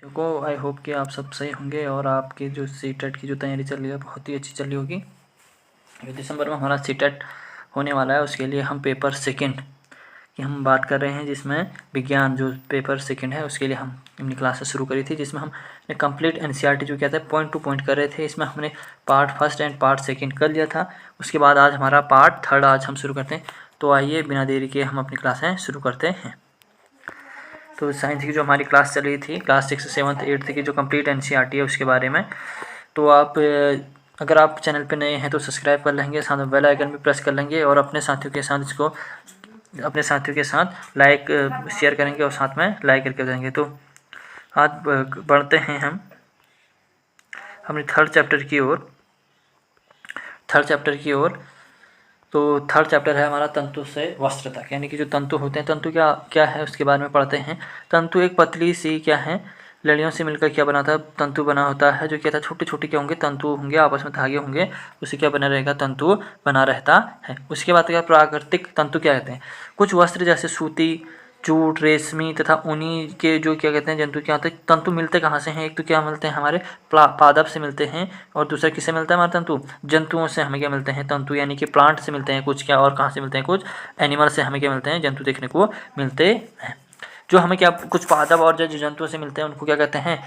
को I hope कि आप सब सही होंगे और आपके जो सीटेट की जो तैयारी चल रही है बहुत ही अच्छी चल रही होगी। दिसंबर में हमारा सीटेट होने वाला है, उसके लिए हम पेपर सेकंड की हम बात कर रहे हैं, जिसमें विज्ञान जो पेपर सेकंड है उसके लिए हम अपनी क्लासेस शुरू करी थी, जिसमें हमने कंप्लीट एनसीईआरटी जो कहते हैं पॉइंट टू पॉइंट कर रहे थे। इसमें हमने part first and part second कर लिया था। उसके बाद आज हमारा पार्ट थर्ड आज हम शुरू करते हैं। तो आइए बिना देरी के हम अपनी क्लासें शुरू करते हैं। तो साइंस की जो हमारी क्लास चल रही थी, क्लास 6, 7, 8 की जो कंप्लीट एनसीईआरटी है उसके बारे में, तो आप अगर आप चैनल पे नए हैं तो सब्सक्राइब कर लेंगे, साथ में बेल आइकन भी प्रेस कर लेंगे और अपने साथियों के साथ लाइक शेयर करेंगे और साथ में लाइक करके देंगे। तो आज बढ़ते हैं हम अपने थर्ड चैप्टर की ओर। तो थर्ड चैप्टर है हमारा तंतु से वस्त्र तक, यानी कि जो तंतु होते हैं, तंतु क्या क्या है उसके बारे में पढ़ते हैं। तंतु एक पतली सी क्या है, लड़ियों से मिलकर क्या बना था, तंतु बना होता है। जो क्या था, छोटे छोटे क्या होंगे, तंतु होंगे, आपस में धागे होंगे, उससे क्या बना रहेगा, तंतु बना रहता है। उसके बाद क्या, प्राकृतिक तंतु क्या कहते हैं, कुछ वस्त्र जैसे सूती, जूट, रेशमी तथा ऊनी के जो क्या कहते हैं जंतु क्या होते हैं। तंतु मिलते कहाँ से हैं, एक तो क्या मिलते हैं हमारे पादप से मिलते हैं, और दूसरा किससे मिलता है हमारा तंतु, जंतुओं से हमें क्या मिलते हैं तंतु, यानी कि प्लांट से मिलते हैं कुछ, क्या और कहाँ से मिलते हैं, कुछ एनिमल से हमें क्या मिलते हैं, जंतु देखने को मिलते हैं। जो हमें क्या कुछ पादप और जो जंतुओं से मिलते हैं उनको क्या कहते हैं,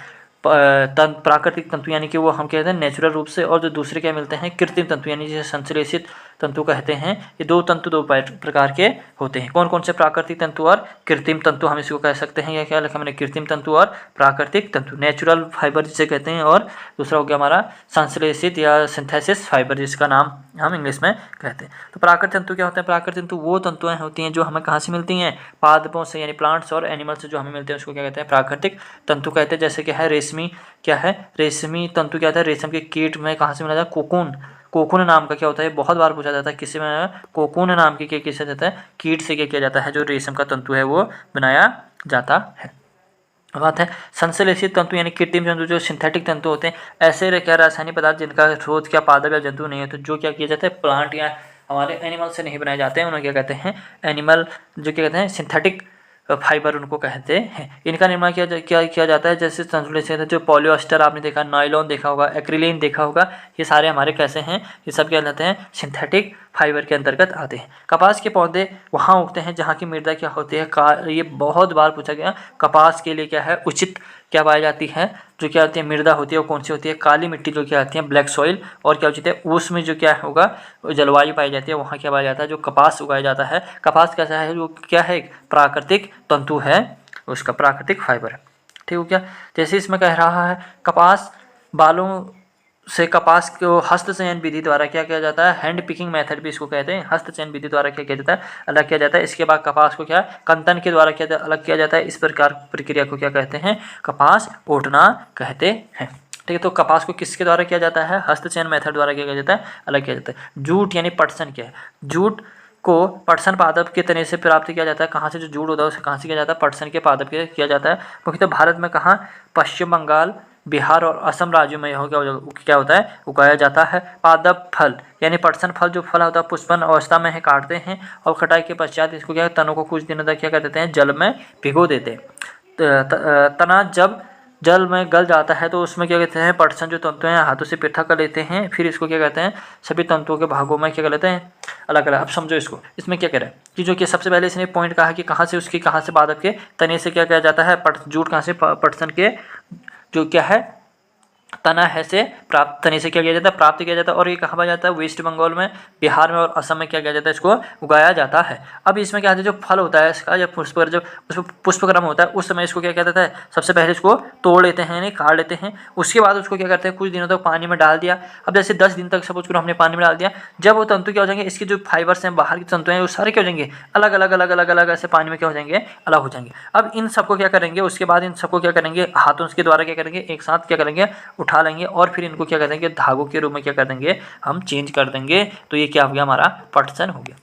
प्राकृतिक तंतु, यानी कि वो हम कहते हैं नेचुरल रूप से। और जो दूसरे क्या मिलते हैं, कृत्रिम तंतु, यानी जिसे संश्लेषित तंतु कहते हैं। ये दो तंतु दो प्रकार के होते हैं। कौन कौन से, प्राकृतिक तंतु और कृत्रिम तंतु हम इसको कह सकते हैं। या क्या लिखा मैंने, कृत्रिम तंतु और प्राकृतिक तंतु, नेचुरल फाइबर जिसे कहते हैं, और दूसरा हो गया हमारा संश्लेषित या सिंथेसिस फाइबर, जिसका नाम हम इंग्लिश में कहते हैं। तो प्राकृतिक तंतु क्या होता है, प्राकृतिक तंतु वो तंतुएं होती हैं जो हमें कहाँ से मिलती हैं, पादपों से, यानी प्लांट्स और एनिमल्स से जो हमें मिलते हैं उसको क्या कहते हैं, प्राकृतिक तंतु कहते हैं। जैसे क्या है, रेशमी क्या है, रेशमी तंतु क्या होता है, रेशम के कीट में कहाँ से मिला जाता है, कोकून। कोकून नाम का क्या होता है, बहुत बार पूछा जाता है किसी में, कोकून नाम की किसे जाता है, कीट से क्या किया जाता है, जो रेशम का तंतु है वो बनाया जाता है। बात है संश्लेषित तंतु, यानी कृत्रिम तंतु, जो सिंथेटिक तंतु होते हैं, ऐसे क्या रासायनिक पदार्थ जिनका स्रोत क्या पादप या जंतु नहीं है, तो जो क्या किया जाता है, प्लांट या हमारे एनिमल से नहीं बनाए जाते हैं, उन्हें क्या कहते हैं, एनिमल, जो क्या कहते हैं, सिंथेटिक फाइबर उनको कहते हैं। इनका निर्माण किया जाता है, जैसे संश्लेषित जो पॉलिएस्टर आपने देखा, नायलॉन देखा होगा, एक्रिलिन देखा होगा, ये सारे हमारे कैसे हैं, ये सब क्या कहते हैं, सिंथेटिक फाइबर के अंतर्गत आते हैं। कपास के पौधे वहाँ उगते हैं जहाँ की मृदा क्या होती है, ये बहुत बार पूछा गया। कपास के लिए क्या है, उचित क्या पाई जाती है, जो क्या होती है मृदा होती है, वो कौन सी होती है, काली मिट्टी जो क्या आती है, ब्लैक सॉइल। और क्या उचित है, उसमें जो क्या होगा, जलवायु पाई जाती है, वहाँ क्या पाया जाता है, जो कपास उगाया जाता है। कपास कैसा है, जो क्या है, प्राकृतिक तंतु है, उसका प्राकृतिक फाइबर है। ठीक हो क्या, जैसे इसमें कह रहा है, कपास बालों से कपास को हस्तचयन विधि द्वारा क्या किया जाता है, हैंड पिकिंग मेथड भी इसको कहते हैं, हस्तचयन विधि द्वारा क्या किया जाता है, अलग किया जाता है। इसके बाद कपास को क्या कंतन के द्वारा क्या अलग किया जाता है। इस प्रकार प्रक्रिया को क्या कहते हैं, कपास ओटना कहते हैं। ठीक है, तो कपास को किसके द्वारा किया जाता है, हस्तचयन मेथड द्वारा किया जाता है, अलग किया जाता है। जूट यानी पटसन क्या है, जूट को पटसन पादप के तने से प्राप्त किया जाता है। कहाँ से जो जूट होता है उसे कहाँ से किया जाता है, पटसन के पादप के किया जाता है। मुख्यतः भारत में कहाँ, पश्चिम बंगाल, बिहार और असम राज्यों में यह क्या होता है, उगाया जाता है। पादप फल यानी पटसन फल, जो फल होता है पुष्पन अवस्था में है, काटते हैं और कटाई के पश्चात इसको क्या, तनों को कुछ दिनों तक क्या कर देते हैं, जल में भिगो देते हैं। तना जब जल में गल जाता है तो उसमें क्या कहते हैं, पटसन जो तंतु हैं हाथों से पृथक कर लेते हैं, फिर इसको क्या कहते हैं, सभी तंतुओं के भागों में क्या कर लेते हैं, अलग अलग। अब समझो इसको, इसमें क्या कह रहा है कि जो कि सबसे पहले इसने पॉइंट कहा कि कहाँ से पादप के तने से क्या किया जाता है, जूट कहाँ से, पटसन के जो क्या है तना है से प्राप्त, तने से क्या किया जाता है, प्राप्त किया जाता है। और ये कहाँ पाया जाता है, वेस्ट बंगाल में, बिहार में और असम में क्या किया जाता है, इसको उगाया जाता है। अब इसमें क्या होता है, जो फल होता है इसका, जब पुष्पक्रम होता है उस समय इसको क्या किया जाता है, सबसे पहले इसको तोड़ लेते हैं, यानी काट लेते हैं। उसके बाद उसको क्या करते हैं, कुछ दिनों तक पानी में डाल दिया। अब जैसे 10 दिन तक सपोज करो हमने पानी में डाल दिया, जब वो तंतु क्या हो जाएंगे, इसके जो फाइबर्स हैं, बाहर के तंतु हैं, वो सारे क्या हो जाएंगे, अलग अलग अलग अलग अलग ऐसे पानी में क्या हो जाएंगे, अलग हो जाएंगे। अब इन सबको क्या करेंगे, उसके बाद इन सबको क्या करेंगे, हाथों के द्वारा क्या करेंगे, एक साथ क्या करेंगे, उठा लेंगे और फिर इनको क्या कर देंगे, धागों के रूप में क्या कर देंगे, हम चेंज कर देंगे। तो ये क्या हो गया, हमारा पटसन हो गया।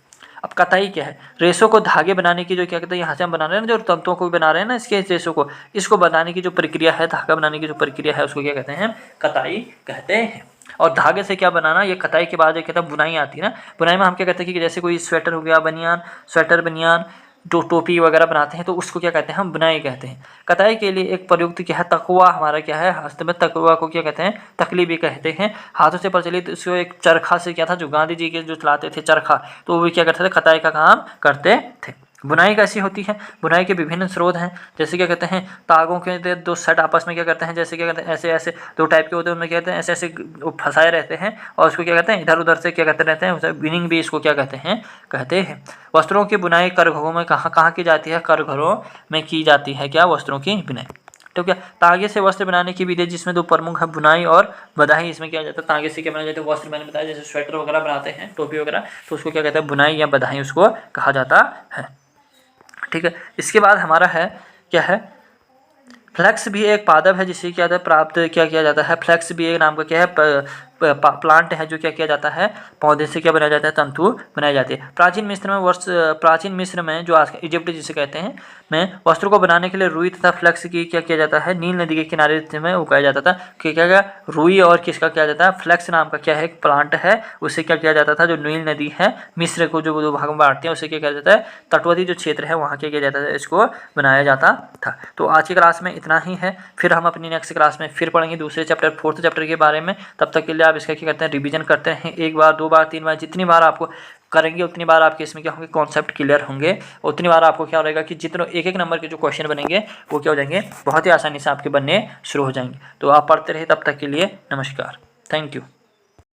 अब कताई क्या है, रेशों को धागे बनाने की जो क्या कहते हैं, यहाँ से हम बना रहे हैं ना, जो तंतुओं को बना रहे हैं ना, इसके रेशों को, इसको बनाने की जो प्रक्रिया है, धागा बनाने की जो प्रक्रिया है, उसको क्या कहते हैं, कताई कहते हैं। और धागे से क्या बनाना, ये कताई के बाद जो कहता है बुनाई आती है ना, बुनाई में हम क्या कहते हैं कि जैसे कोई स्वेटर हो गया, बनियान, स्वेटर बनियान, जो टोपी वगैरह बनाते हैं तो उसको क्या कहते हैं, हम बुनाई कहते हैं। कताई के लिए एक प्रयुक्त क्या है, तकवा हमारा क्या है, हस्त में तकवा को क्या कहते हैं, तकली भी कहते हैं। हाथों से प्रचलित इसको एक चरखा से क्या था, जो गांधी जी के जो चलाते थे चरखा, तो वो भी क्या करते थे, कताई का काम करते थे। बुनाई कैसी होती है, बुनाई के विभिन्न स्रोत हैं, जैसे क्या कहते हैं, तागों के दो सेट आपस में क्या करते हैं, जैसे क्या कहते हैं, ऐसे ऐसे दो टाइप के होते हैं, उनमें क्या कहते हैं, ऐसे ऐसे फंसाए रहते हैं और उसको क्या कहते हैं, इधर उधर से क्या करते रहते हैं, उसे बिनिंग भी इसको क्या कहते हैं। वस्त्रों की बुनाई करघरों में कहाँ कहाँ की जाती है, करघरों में की जाती है क्या, वस्त्रों की बुनाई। तो क्या तागे से वस्त्र बनाने की विधि, जिसमें दो प्रमुख है, बुनाई और बधाई। इसमें क्या जाता है, तागे से क्या बनाया जाता है, वस्त्र मैंने बताया, जैसे स्वेटर वगैरह बनाते हैं, टोपी वगैरह, तो उसको क्या कहते हैं, बुनाई या बधाई उसको कहा जाता है। ठीक है, इसके बाद हमारा है क्या है, फ्लैक्स भी एक पादप है जिसे क्या प्राप्त क्या किया जाता है। फ्लैक्स भी एक नाम का क्या है, प्लांट है, जो क्या किया जाता है, पौधे से क्या बनाया जाता है, तंतु बनाई जाती है। प्राचीन मिस्र में, जो आज इजिप्ट जिसे कहते हैं, में वस्त्रों को बनाने के लिए रुई तथा फ्लैक्स की क्या किया जाता है, नील नदी के किनारे में उगाया जाता था। क्या रुई और किसका किया जाता है, फ्लैक्स नाम का क्या है, एक प्लांट है, उससे क्या किया जाता था, जो नील नदी है मिस्र को जो दो भाग में बांटती है, उसे क्या किया जाता है, तटवर्ती जो क्षेत्र है वहाँ क्या किया जाता है, इसको बनाया जाता था। तो आज की क्लास में इतना ही है, फिर हम अपनी नेक्स्ट क्लास में फिर पढ़ेंगे दूसरे चैप्टर, फोर्थ चैप्टर के बारे में। तब तक के लिए आप इसका क्या करते हैं, रिवीजन करते हैं, एक बार, दो बार, तीन बार, जितनी बार आपको करेंगे उतनी बार आपके इसमें क्या होंगे, कॉन्सेप्ट क्लियर होंगे, उतनी बार आपको क्या रहेगा कि जितने एक एक नंबर के जो क्वेश्चन बनेंगे वो क्या हो जाएंगे, बहुत ही आसानी से आपके बनने शुरू हो जाएंगे। तो आप पढ़ते रहिए, तब तक के लिए नमस्कार, थैंक यू।